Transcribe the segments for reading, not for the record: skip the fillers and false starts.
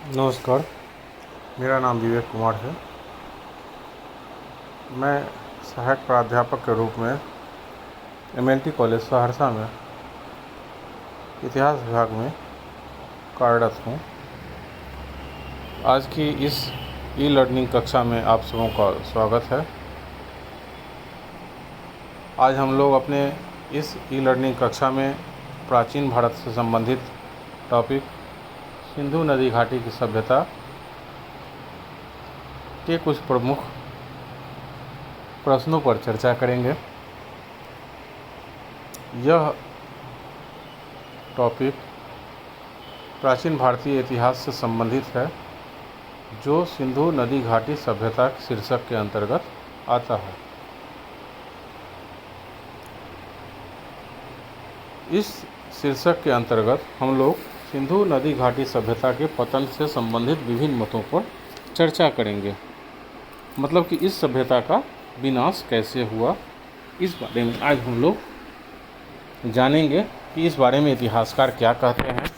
नमस्कार। मेरा नाम विवेक कुमार है। मैं सहायक प्राध्यापक के रूप में एमएनटी कॉलेज सहरसा में इतिहास विभाग में कार्यरत हूँ। आज की इस ई लर्निंग कक्षा में आप सबों का स्वागत है। आज हम लोग अपने इस ई लर्निंग कक्षा में प्राचीन भारत से संबंधित टॉपिक सिंधु नदी घाटी की सभ्यता के कुछ प्रमुख प्रश्नों पर चर्चा करेंगे। यह टॉपिक प्राचीन भारतीय इतिहास से संबंधित है, जो सिंधु नदी घाटी सभ्यता शीर्षक के अंतर्गत आता है। इस शीर्षक के अंतर्गत हम लोग सिंधु नदी घाटी सभ्यता के पतन से संबंधित विभिन्न मतों पर चर्चा करेंगे। मतलब कि इस सभ्यता का विनाश कैसे हुआ, इस बारे में आज हम लोग जानेंगे कि इस बारे में इतिहासकार क्या कहते हैं।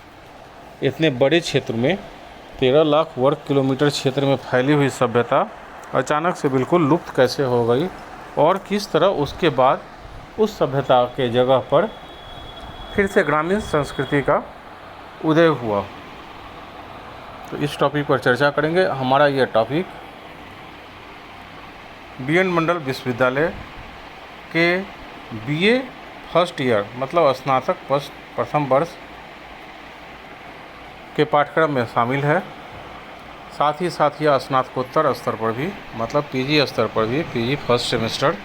इतने बड़े क्षेत्र में 13 लाख वर्ग किलोमीटर क्षेत्र में फैली हुई सभ्यता अचानक से बिल्कुल लुप्त कैसे हो गई और किस तरह उसके बाद उस सभ्यता के जगह पर फिर से ग्रामीण संस्कृति का उदय हुआ, तो इस टॉपिक पर चर्चा करेंगे। हमारा यह टॉपिक बीएन मंडल विश्वविद्यालय के बीए फर्स्ट ईयर मतलब स्नातक प्रथम वर्ष के पाठ्यक्रम में शामिल है। साथ ही यह स्नातकोत्तर स्तर पर भी मतलब पीजी स्तर पर भी पीजी फर्स्ट सेमेस्टर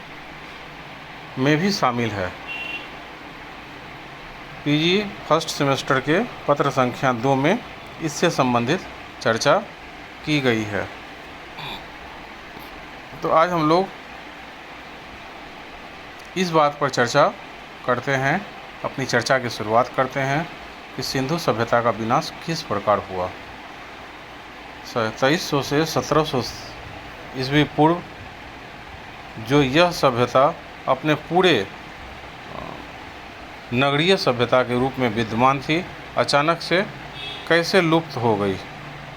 में भी शामिल है। पीजी फर्स्ट सेमेस्टर के पत्र संख्या 2 में इससे संबंधित चर्चा की गई है। तो आज हम लोग इस बात पर चर्चा करते हैं, अपनी चर्चा की शुरुआत करते हैं कि सिंधु सभ्यता का विनाश किस प्रकार हुआ। 2300 से 1700 ईस्वी पूर्व जो यह सभ्यता अपने पूरे नगरीय सभ्यता के रूप में विद्यमान थी, अचानक से कैसे लुप्त हो गई,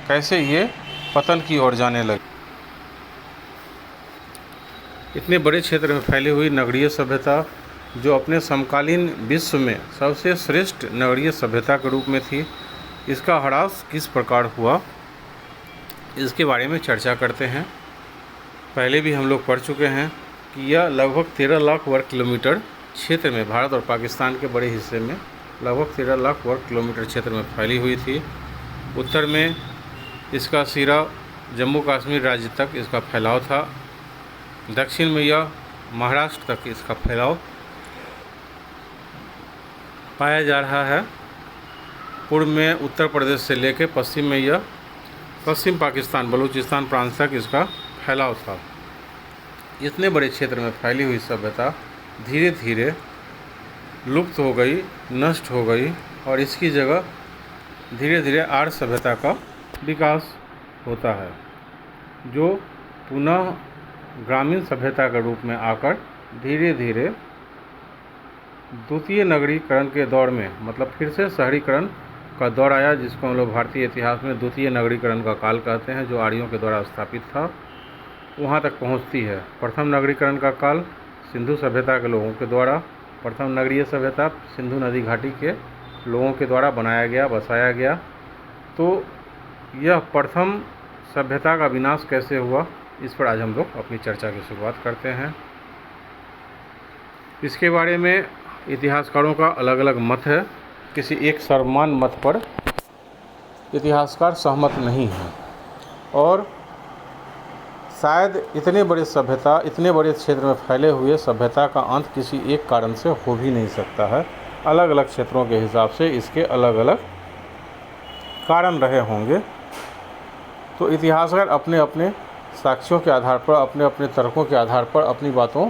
कैसे ये पतन की ओर जाने लगी। इतने बड़े क्षेत्र में फैली हुई नगरीय सभ्यता जो अपने समकालीन विश्व में सबसे श्रेष्ठ नगरीय सभ्यता के रूप में थी, इसका ह्रास किस प्रकार हुआ, इसके बारे में चर्चा करते हैं। पहले भी हम लोग पढ़ चुके हैं कि यह लगभग 13 लाख वर्ग किलोमीटर क्षेत्र में, भारत और पाकिस्तान के बड़े हिस्से में लगभग 13 लाख वर्ग किलोमीटर क्षेत्र में फैली हुई थी। उत्तर में इसका सिरा जम्मू कश्मीर राज्य तक इसका फैलाव था। दक्षिण में यह महाराष्ट्र तक इसका फैलाव पाया जा रहा है। पूर्व में उत्तर प्रदेश से लेकर पश्चिम में यह पश्चिम पाकिस्तान बलूचिस्तान प्रांत तक इसका फैलाव था। इतने बड़े क्षेत्र में फैली हुई सभ्यता धीरे धीरे लुप्त हो गई, नष्ट हो गई और इसकी जगह धीरे धीरे आर्य सभ्यता का विकास होता है, जो पुनः ग्रामीण सभ्यता के रूप में आकर धीरे धीरे द्वितीय नगरीकरण के दौर में मतलब फिर से शहरीकरण का दौर आया, जिसको हम लोग भारतीय इतिहास में द्वितीय नगरीकरण का काल कहते हैं, जो आर्यों के द्वारा स्थापित था, वहाँ तक पहुँचती है। प्रथम नगरीकरण का काल सिंधु सभ्यता के लोगों के द्वारा, प्रथम नगरीय सभ्यता सिंधु नदी घाटी के लोगों के द्वारा बनाया गया, बसाया गया। तो यह प्रथम सभ्यता का विनाश कैसे हुआ, इस पर आज हम लोग अपनी चर्चा की शुरुआत करते हैं। इसके बारे में इतिहासकारों का अलग अलग मत है। किसी एक सर्वमान्य मत पर इतिहासकार सहमत नहीं है और शायद इतने बड़े क्षेत्र में फैले हुए सभ्यता का अंत किसी एक कारण से हो भी नहीं सकता है। अलग अलग क्षेत्रों के हिसाब से इसके अलग अलग कारण रहे होंगे। तो इतिहासकार अपने अपने साक्ष्यों के आधार पर, अपने अपने तर्कों के आधार पर अपनी बातों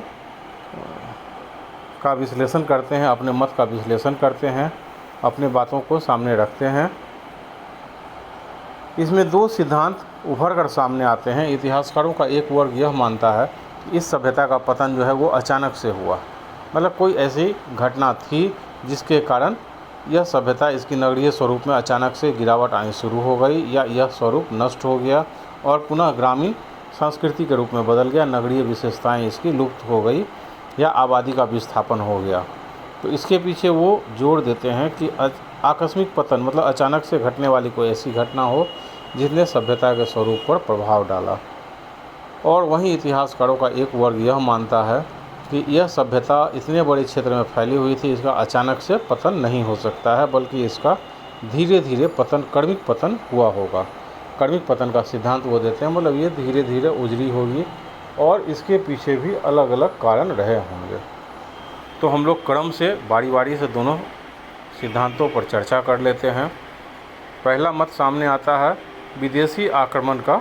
का विश्लेषण करते हैं, अपने मत का विश्लेषण करते हैं, अपने बातों को सामने रखते हैं। इसमें 2 सिद्धांत उभर कर सामने आते हैं। इतिहासकारों का एक वर्ग यह मानता है कि इस सभ्यता का पतन जो है वो अचानक से हुआ, मतलब कोई ऐसी घटना थी जिसके कारण यह सभ्यता इसकी नगरीय स्वरूप में अचानक से गिरावट आनी शुरू हो गई, या यह स्वरूप नष्ट हो गया और पुनः ग्रामीण संस्कृति के रूप में बदल गया, नगरीय विशेषताएं इसकी लुप्त हो गई या आबादी का विस्थापन हो गया। तो इसके पीछे वो जोड़ देते हैं कि आकस्मिक पतन मतलब अचानक से घटने वाली कोई ऐसी घटना हो जिसने सभ्यता के स्वरूप पर प्रभाव डाला। और वहीं इतिहासकारों का एक वर्ग यह मानता है कि यह सभ्यता इतने बड़े क्षेत्र में फैली हुई थी, इसका अचानक से पतन नहीं हो सकता है, बल्कि इसका धीरे धीरे पतन, क्रमिक पतन हुआ होगा। क्रमिक पतन का सिद्धांत वो देते हैं, मतलब ये धीरे धीरे उजरी होगी और इसके पीछे भी अलग अलग कारण रहे होंगे। तो हम लोग क्रम से बारी बारी से दोनों सिद्धांतों पर चर्चा कर लेते हैं। पहला मत सामने आता है विदेशी आक्रमण का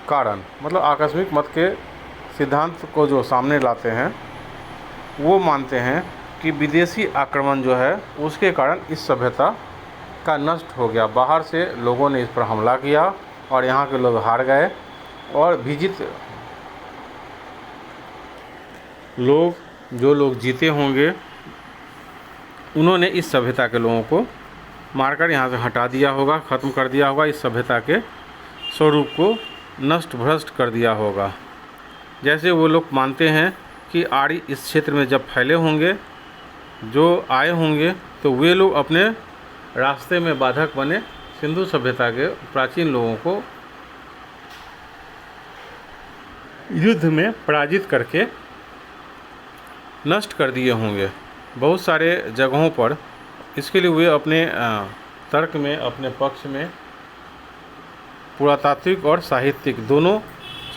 कारण, मतलब आकस्मिक मत के सिद्धांत को जो सामने लाते हैं वो मानते हैं कि विदेशी आक्रमण जो है उसके कारण इस सभ्यता का नष्ट हो गया। बाहर से लोगों ने इस पर हमला किया और यहाँ के लोग हार गए और विजित लोग, जो लोग जीते होंगे, उन्होंने इस सभ्यता के लोगों को मारकर यहाँ से हटा दिया होगा, ख़त्म कर दिया होगा, इस सभ्यता के स्वरूप को नष्ट भ्रष्ट कर दिया होगा। जैसे वो लोग मानते हैं कि आर्य इस क्षेत्र में जब फैले होंगे, जो आए होंगे, तो वे लोग अपने रास्ते में बाधक बने, सिंधु सभ्यता के प्राचीन लोगों को युद्ध में पराजित करके नष्ट कर दिए होंगे बहुत सारे जगहों पर। इसके लिए वे अपने तर्क में, अपने पक्ष में पुरातात्विक और साहित्यिक दोनों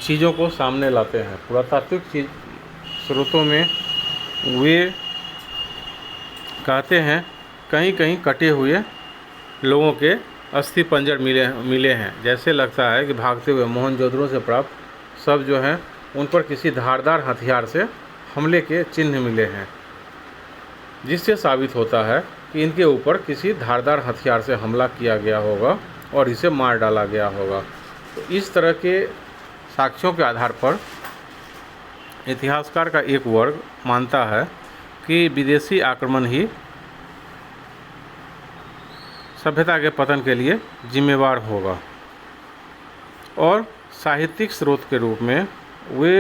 चीज़ों को सामने लाते हैं। पुरातात्विक स्रोतों में वे कहते हैं कहीं कहीं कटे हुए लोगों के अस्थि पंजर मिले हैं। जैसे लगता है कि भागते हुए मोहनजोदड़ो से प्राप्त सब जो हैं उन पर किसी धारदार हथियार से हमले के चिन्ह मिले हैं, जिससे साबित होता है कि इनके ऊपर किसी धारदार हथियार से हमला किया गया होगा और इसे मार डाला गया होगा। तो इस तरह के साक्ष्यों के आधार पर इतिहासकार का एक वर्ग मानता है कि विदेशी आक्रमण ही सभ्यता के पतन के लिए जिम्मेवार होगा। और साहित्यिक स्रोत के रूप में वे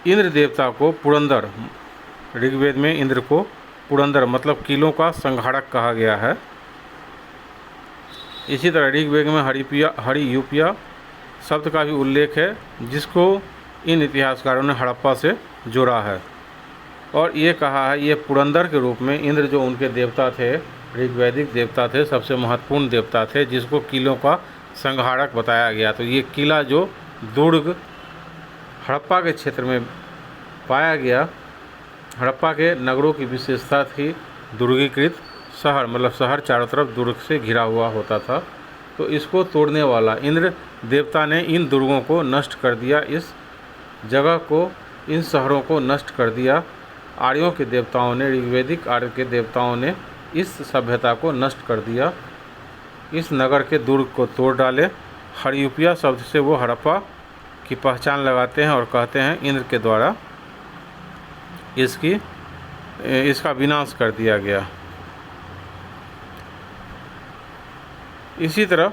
इंद्र देवता को पुरंदर, ऋग्वेद में इंद्र को पुरंदर मतलब किलों का संहारक कहा गया है। इसी तरह ऋग्वेद में हरियूपिया शब्द का भी उल्लेख है, जिसको इन इतिहासकारों ने हड़प्पा से जोड़ा है और ये कहा है ये पुरंदर के रूप में इंद्र, जो उनके देवता थे, ऋग्वैदिक देवता थे, सबसे महत्वपूर्ण देवता थे, जिसको किलों का संहारक बताया गया। तो ये किला जो दुर्ग हड़प्पा के क्षेत्र में पाया गया, हड़प्पा के नगरों की विशेषता थी दुर्गीकृत शहर, मतलब शहर चारों तरफ दुर्ग से घिरा हुआ होता था। तो इसको तोड़ने वाला इंद्र देवता ने इन दुर्गों को नष्ट कर दिया, इस जगह को, इन शहरों को नष्ट कर दिया। आर्यों के देवताओं ने, ऋग्वैदिक आर्य के देवताओं ने इस सभ्यता को नष्ट कर दिया, इस नगर के दुर्ग को तोड़ डाले। हरियूपिया शब्द से वो हड़प्पा की पहचान लगाते हैं और कहते हैं इंद्र के द्वारा इसका विनाश कर दिया गया। इसी तरह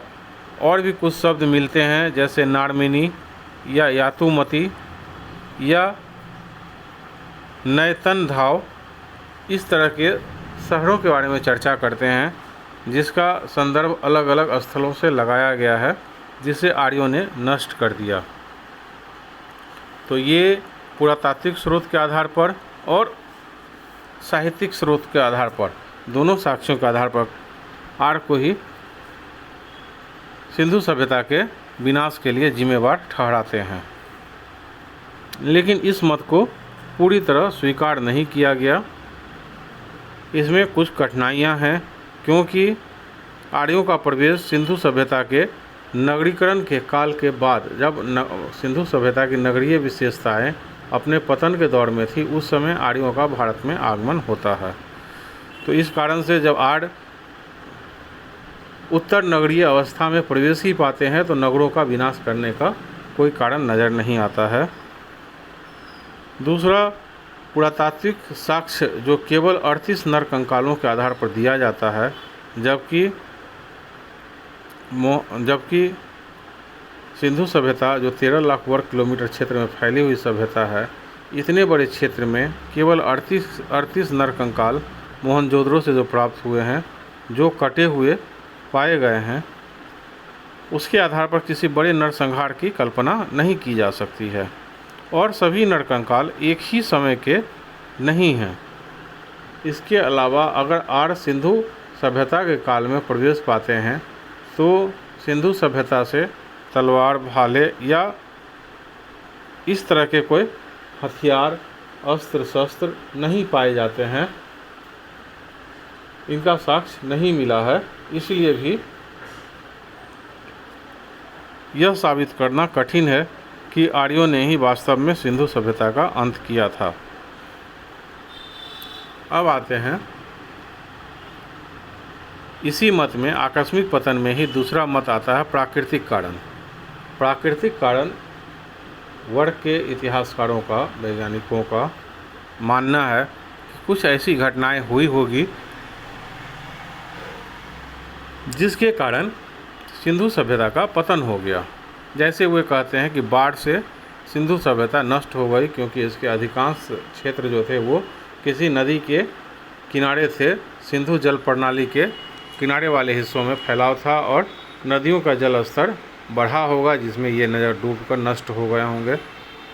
और भी कुछ शब्द मिलते हैं, जैसे नारमिनी या यातुमती या नैतनधाव, इस तरह के शहरों के बारे में चर्चा करते हैं, जिसका संदर्भ अलग अलग स्थलों से लगाया गया है, जिसे आर्यों ने नष्ट कर दिया। तो ये पुरातात्विक स्रोत के आधार पर और साहित्यिक स्रोत के आधार पर, दोनों साक्ष्यों के आधार पर आर्य को ही सिंधु सभ्यता के विनाश के लिए जिम्मेवार ठहराते हैं। लेकिन इस मत को पूरी तरह स्वीकार नहीं किया गया। इसमें कुछ कठिनाइयां हैं, क्योंकि आर्यों का प्रवेश सिंधु सभ्यता के नगरीकरण के काल के बाद, जब सिंधु सभ्यता की नगरीय विशेषताएं अपने पतन के दौर में थी, उस समय आर्यों का भारत में आगमन होता है। तो इस कारण से जब आर्य उत्तर नगरीय अवस्था में प्रवेश ही पाते हैं, तो नगरों का विनाश करने का कोई कारण नज़र नहीं आता है। दूसरा, पुरातात्विक साक्ष्य जो केवल 38 नर कंकालों के आधार पर दिया जाता है, जबकि सिंधु सभ्यता जो 13 लाख वर्ग किलोमीटर क्षेत्र में फैली हुई सभ्यता है, इतने बड़े क्षेत्र में केवल 38 नर कंकाल मोहनजोदड़ो से जो प्राप्त हुए हैं, जो कटे हुए पाए गए हैं, उसके आधार पर किसी बड़े नरसंहार की कल्पना नहीं की जा सकती है। और सभी नरकंकाल एक ही समय के नहीं हैं। इसके अलावा अगर आर्य सिंधु सभ्यता के काल में प्रवेश पाते हैं तो सिंधु सभ्यता से तलवार, भाले या इस तरह के कोई हथियार, अस्त्र शस्त्र नहीं पाए जाते हैं, इनका साक्ष्य नहीं मिला है। इसलिए भी यह साबित करना कठिन है कि आर्यों ने ही वास्तव में सिंधु सभ्यता का अंत किया था। अब आते हैं इसी मत में आकस्मिक पतन में ही दूसरा मत आता है प्राकृतिक कारण। प्राकृतिक कारण वर्ग के इतिहासकारों का, वैज्ञानिकों का मानना है कि कुछ ऐसी घटनाएं हुई होगी जिसके कारण सिंधु सभ्यता का पतन हो गया। जैसे वे कहते हैं कि बाढ़ से सिंधु सभ्यता नष्ट हो गई, क्योंकि इसके अधिकांश क्षेत्र जो थे वो किसी नदी के किनारे थे। सिंधु जल प्रणाली के किनारे वाले हिस्सों में फैलाव था और नदियों का जल स्तर बढ़ा होगा, जिसमें ये नज़र डूबकर नष्ट हो गए होंगे।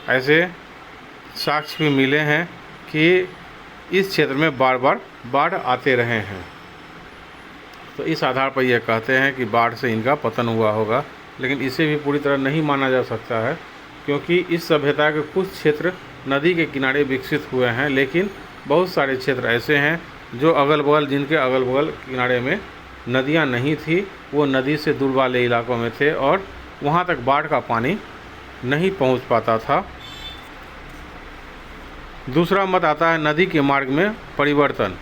ऐसे साक्ष्य भी मिले हैं कि इस क्षेत्र में बार बार बाढ़ आते रहे हैं। तो इस आधार पर यह कहते हैं कि बाढ़ से इनका पतन हुआ होगा, लेकिन इसे भी पूरी तरह नहीं माना जा सकता है, क्योंकि इस सभ्यता के कुछ क्षेत्र नदी के किनारे विकसित हुए हैं, लेकिन बहुत सारे क्षेत्र ऐसे हैं जो जिनके अगल बगल किनारे में नदियां नहीं थी, वो नदी से दूर वाले इलाकों में थे और वहां तक बाढ़ का पानी नहीं पहुंच पाता था। दूसरा मत आता है नदी के मार्ग में परिवर्तन।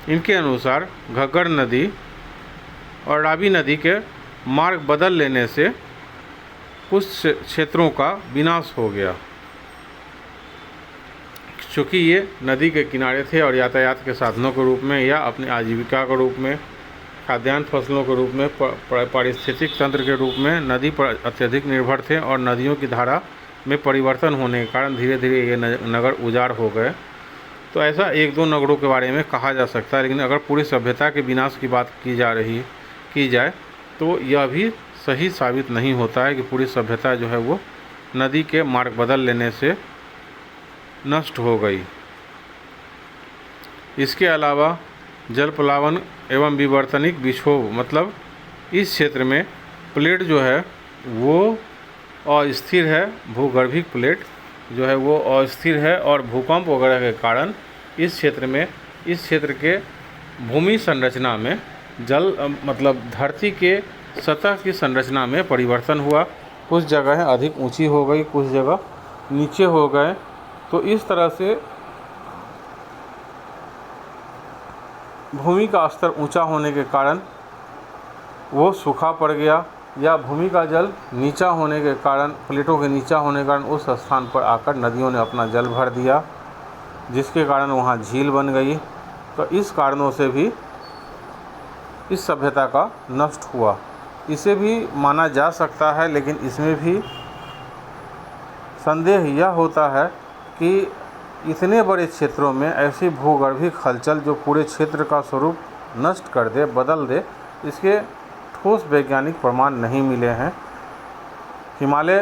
इनके अनुसार घग्गर नदी और रावी नदी के मार्ग बदल लेने से कुछ क्षेत्रों का विनाश हो गया, चूँकि ये नदी के किनारे थे और यातायात के साधनों के रूप में या अपनी आजीविका के रूप में, खाद्यान्न फसलों के रूप में, पारिस्थितिक तंत्र के रूप में नदी पर अत्यधिक निर्भर थे और नदियों की धारा में परिवर्तन होने के कारण धीरे धीरे ये नगर उजाड़ हो गए। तो ऐसा एक दो नगरों के बारे में कहा जा सकता है, लेकिन अगर पूरी सभ्यता के विनाश की बात की जाए तो यह भी सही साबित नहीं होता है कि पूरी सभ्यता जो है वो नदी के मार्ग बदल लेने से नष्ट हो गई। इसके अलावा जल प्लावन एवं विवर्तनिक विक्षोभ, मतलब इस क्षेत्र में प्लेट जो है वो अस्थिर है, भूगर्भिक प्लेट जो है वो अस्थिर है और भूकंप वगैरह के कारण इस क्षेत्र के भूमि संरचना में धरती के सतह की संरचना में परिवर्तन हुआ। कुछ जगह अधिक ऊंची हो गई, कुछ जगह नीचे हो गए। तो इस तरह से भूमि का स्तर ऊंचा होने के कारण वो सूखा पड़ गया, या भूमि का जल नीचा होने के कारण, प्लेटों के नीचा होने के कारण उस स्थान पर आकर नदियों ने अपना जल भर दिया, जिसके कारण वहाँ झील बन गई। तो इस कारणों से भी इस सभ्यता का नष्ट हुआ। इसे भी माना जा सकता है, लेकिन इसमें भी संदेह यह होता है कि इतने बड़े क्षेत्रों में ऐसी भूगर्भिक हलचल जो पूरे क्षेत्र का स्वरूप नष्ट कर दे, बदल दे, इसके ठोस वैज्ञानिक प्रमाण नहीं मिले हैं। हिमालय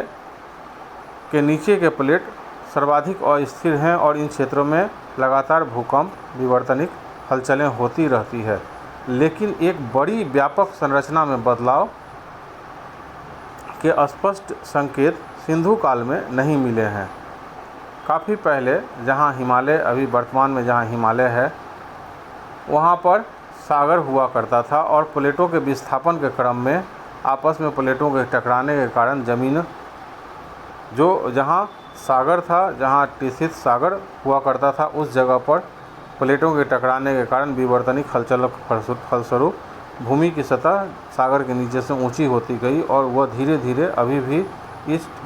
के नीचे के प्लेट सर्वाधिक अस्थिर हैं और इन क्षेत्रों में लगातार भूकंप, विवर्तनिक हलचलें होती रहती है, लेकिन एक बड़ी व्यापक संरचना में बदलाव के स्पष्ट संकेत सिंधु काल में नहीं मिले हैं। काफ़ी पहले जहां हिमालय, अभी वर्तमान में जहां हिमालय है, वहां पर सागर हुआ करता था और प्लेटों के विस्थापन के क्रम में आपस में प्लेटों के टकराने के कारण ज़मीन जो जहां सागर था, जहां टिसित सागर हुआ करता था, उस जगह पर प्लेटों के टकराने के कारण विवर्तनिक हलचलों के फलस्वरूप भूमि की सतह सागर के नीचे से ऊंची होती गई और वह धीरे धीरे अभी भी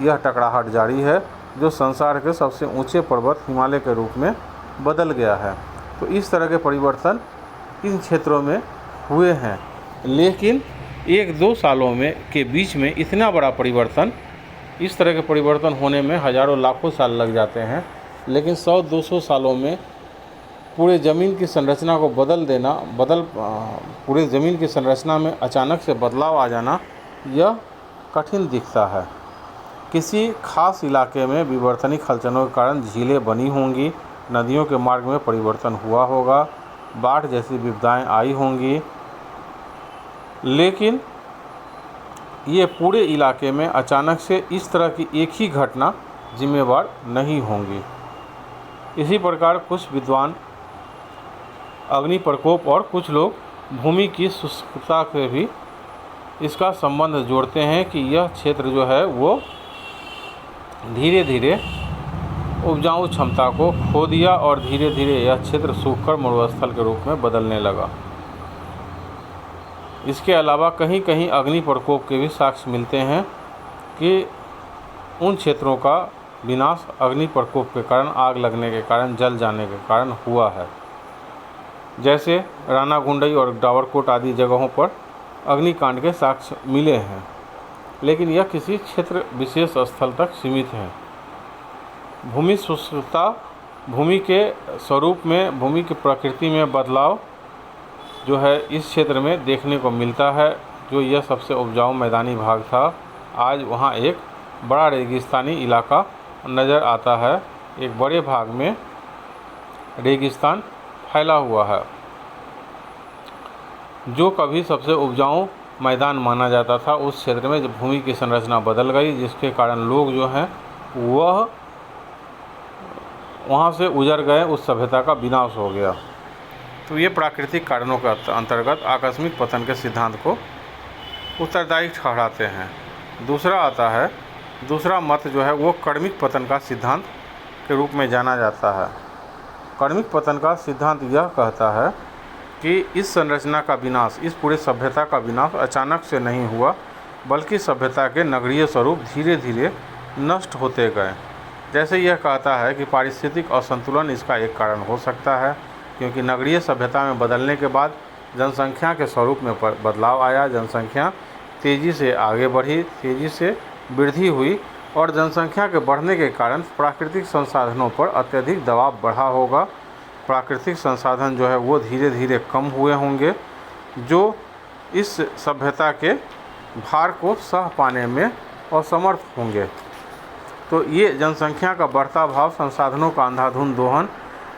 यह टकराहट जारी है जो संसार के सबसे ऊंचे पर्वत हिमालय के रूप में बदल गया है। तो इस तरह के परिवर्तन इन क्षेत्रों में हुए हैं, लेकिन 1-2 सालों में के बीच में इतना बड़ा परिवर्तन, इस तरह के परिवर्तन होने में हज़ारों लाखों साल लग जाते हैं, लेकिन 100-200 सालों में पूरे ज़मीन की संरचना को पूरे ज़मीन की संरचना में अचानक से बदलाव आ जाना, यह कठिन दिखता है। किसी खास इलाके में विवर्तनिक हलचलों के कारण झीलें बनी होंगी, नदियों के मार्ग में परिवर्तन हुआ होगा, बाढ़ जैसी विपदाएं आई होंगी, लेकिन ये पूरे इलाके में अचानक से इस तरह की एक ही घटना जिम्मेवार नहीं होंगी। इसी प्रकार कुछ विद्वान अग्नि प्रकोप और कुछ लोग भूमि की शुष्कता से भी इसका संबंध जोड़ते हैं कि यह क्षेत्र जो है वो धीरे धीरे उपजाऊ क्षमता को खो दिया और धीरे धीरे यह क्षेत्र सूखकर मरुस्थल के रूप में बदलने लगा। इसके अलावा कहीं कहीं अग्नि प्रकोप के भी साक्ष्य मिलते हैं कि उन क्षेत्रों का विनाश अग्नि प्रकोप के कारण, आग लगने के कारण, जल जाने के कारण हुआ है। जैसे रानागुंडई और डावरकोट आदि जगहों पर अग्निकांड के साक्ष्य मिले हैं, लेकिन यह किसी क्षेत्र विशेष स्थल तक सीमित है। भूमि शुष्कता, भूमि के स्वरूप में, भूमि की प्रकृति में बदलाव जो है इस क्षेत्र में देखने को मिलता है। जो यह सबसे उपजाऊ मैदानी भाग था, आज वहाँ एक बड़ा रेगिस्तानी इलाका नज़र आता है। एक बड़े भाग में रेगिस्तान फैला हुआ है। जो कभी सबसे उपजाऊ मैदान माना जाता था, उस क्षेत्र में जब भूमि की संरचना बदल गई, जिसके कारण लोग जो हैं वह वहाँ से उजड़ गए, उस सभ्यता का विनाश हो गया। तो ये प्राकृतिक कारणों के अंतर्गत आकस्मिक पतन के सिद्धांत को उत्तरदायी ठहराते हैं। दूसरा मत जो है वो कर्मिक पतन का सिद्धांत के रूप में जाना जाता है। कर्मिक पतन का सिद्धांत यह कहता है कि इस संरचना का विनाश, इस पूरे सभ्यता का विनाश अचानक से नहीं हुआ, बल्कि सभ्यता के नगरीय स्वरूप धीरे धीरे नष्ट होते गए। जैसे यह कहता है कि पारिस्थितिक असंतुलन इसका एक कारण हो सकता है, क्योंकि नगरीय सभ्यता में बदलने के बाद जनसंख्या के स्वरूप में बदलाव आया, जनसंख्या तेज़ी से आगे बढ़ी, तेज़ी से वृद्धि हुई और जनसंख्या के बढ़ने के कारण प्राकृतिक संसाधनों पर अत्यधिक दबाव बढ़ा होगा। प्राकृतिक संसाधन जो है वो धीरे धीरे कम हुए होंगे, जो इस सभ्यता के भार को सह पाने में असमर्थ होंगे। तो ये जनसंख्या का बढ़ता भाव, संसाधनों का अंधाधुंध दोहन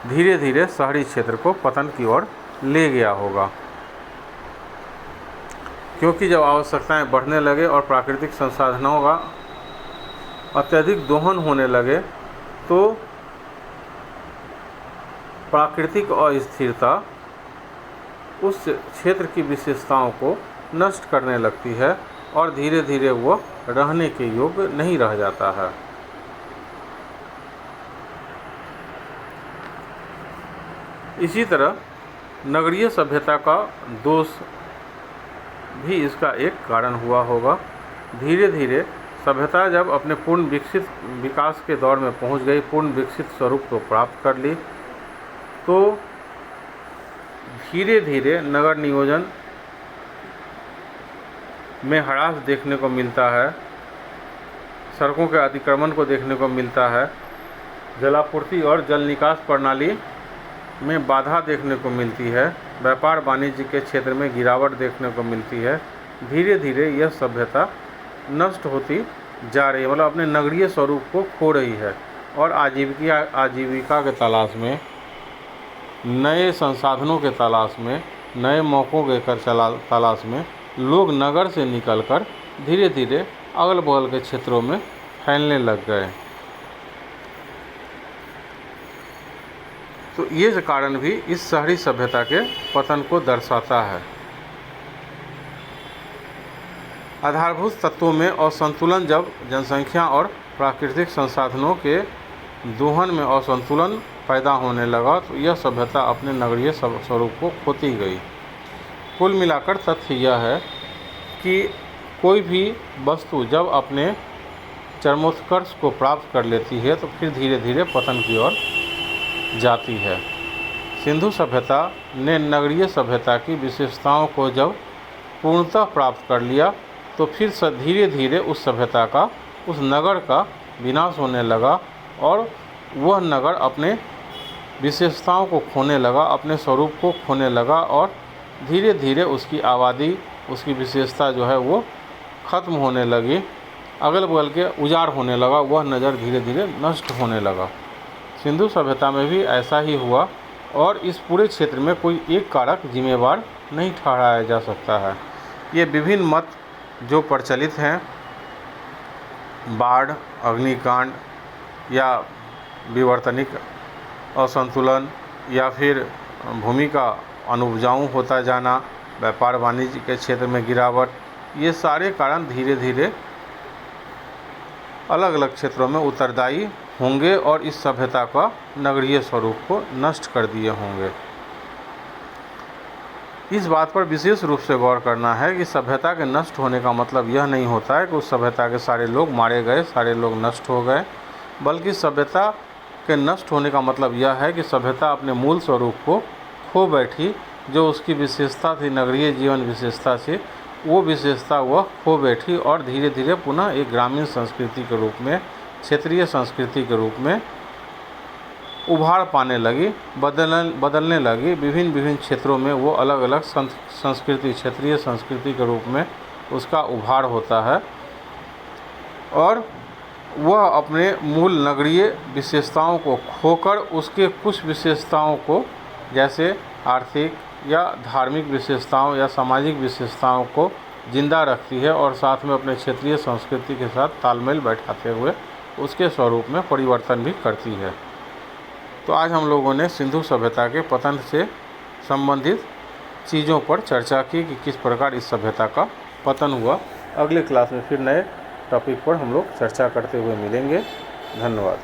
धीरे धीरे शहरी क्षेत्र को पतन की ओर ले गया होगा, क्योंकि जब आवश्यकताएं बढ़ने लगे और प्राकृतिक संसाधनों का अत्यधिक दोहन होने लगे, तो प्राकृतिक अस्थिरता उस क्षेत्र की विशेषताओं को नष्ट करने लगती है और धीरे धीरे वो रहने के योग्य नहीं रह जाता है। इसी तरह नगरीय सभ्यता का दोष भी इसका एक कारण हुआ होगा। धीरे धीरे सभ्यता जब अपने पूर्ण विकसित विकास के दौर में पहुंच गई, पूर्ण विकसित स्वरूप को प्राप्त कर ली, तो धीरे धीरे नगर नियोजन में ह्रास देखने को मिलता है, सड़कों के अतिक्रमण को देखने को मिलता है, जलापूर्ति और जल निकास प्रणाली में बाधा देखने को मिलती है, व्यापार वाणिज्य के क्षेत्र में गिरावट देखने को मिलती है। धीरे धीरे यह सभ्यता नष्ट होती जा रही है, मतलब अपने नगरीय स्वरूप को खो रही है और आजीविका के तलाश में, नए संसाधनों के तलाश में, नए मौक़ों के तलाश में लोग नगर से निकलकर धीरे धीरे अगल बगल के क्षेत्रों में फैलने लग गए। तो ये कारण भी इस शहरी सभ्यता के पतन को दर्शाता है। आधारभूत तत्वों में असंतुलन, जब जनसंख्या और प्राकृतिक संसाधनों के दोहन में असंतुलन पैदा होने लगा, तो यह सभ्यता अपने नगरीय स्वरूप को खोती गई। कुल मिलाकर तथ्य यह है कि कोई भी वस्तु जब अपने चरमोत्कर्ष को प्राप्त कर लेती है तो फिर धीरे धीरे पतन की ओर जाती है। सिंधु सभ्यता ने नगरीय सभ्यता की विशेषताओं को जब पूर्णतः प्राप्त कर लिया तो फिर धीरे धीरे उस सभ्यता का, उस नगर का विनाश होने लगा और वह नगर अपने विशेषताओं को खोने लगा, अपने स्वरूप को खोने लगा और धीरे धीरे उसकी आबादी, उसकी विशेषता जो है वो ख़त्म होने लगी, अगल बगल के उजाड़ होने लगा, वह नज़र धीरे धीरे नष्ट होने लगा। सिंधु सभ्यता में भी ऐसा ही हुआ और इस पूरे क्षेत्र में कोई एक कारक जिम्मेवार नहीं ठहराया जा सकता है। ये विभिन्न मत जो प्रचलित हैं, बाढ़, अग्निकांड या विवर्तनिक असंतुलन या फिर भूमि का अनुपजाऊ होता जाना, व्यापार वाणिज्य के क्षेत्र में गिरावट, ये सारे कारण धीरे धीरे अलग अलग क्षेत्रों में उत्तरदायी होंगे और इस सभ्यता का नगरीय स्वरूप को नष्ट कर दिए होंगे। इस बात पर विशेष रूप से गौर करना है कि सभ्यता के नष्ट होने का मतलब यह नहीं होता है कि उस सभ्यता के सारे लोग मारे गए, सारे लोग नष्ट हो गए, बल्कि सभ्यता के नष्ट होने का मतलब यह है कि सभ्यता अपने मूल स्वरूप को खो बैठी, जो उसकी विशेषता थी, नगरीय जीवन विशेषता से वो विशेषता वह खो बैठी और धीरे धीरे पुनः एक ग्रामीण संस्कृति के रूप में, क्षेत्रीय संस्कृति के रूप में उभार पाने लगी, बदलने लगी। विभिन्न क्षेत्रों में वो अलग अलग संस्कृति, क्षेत्रीय संस्कृति के रूप में उसका उभार होता है और वह अपने मूल नगरीय विशेषताओं को खोकर उसके कुछ विशेषताओं को, जैसे आर्थिक या धार्मिक विशेषताओं या सामाजिक विशेषताओं को जिंदा रखती है और साथ में अपने क्षेत्रीय संस्कृति के साथ तालमेल बैठाते हुए उसके स्वरूप में परिवर्तन भी करती है। तो आज हम लोगों ने सिंधु सभ्यता के पतन से संबंधित चीज़ों पर चर्चा की कि किस प्रकार इस सभ्यता का पतन हुआ। अगले क्लास में फिर नए टॉपिक पर हम लोग चर्चा करते हुए मिलेंगे। धन्यवाद।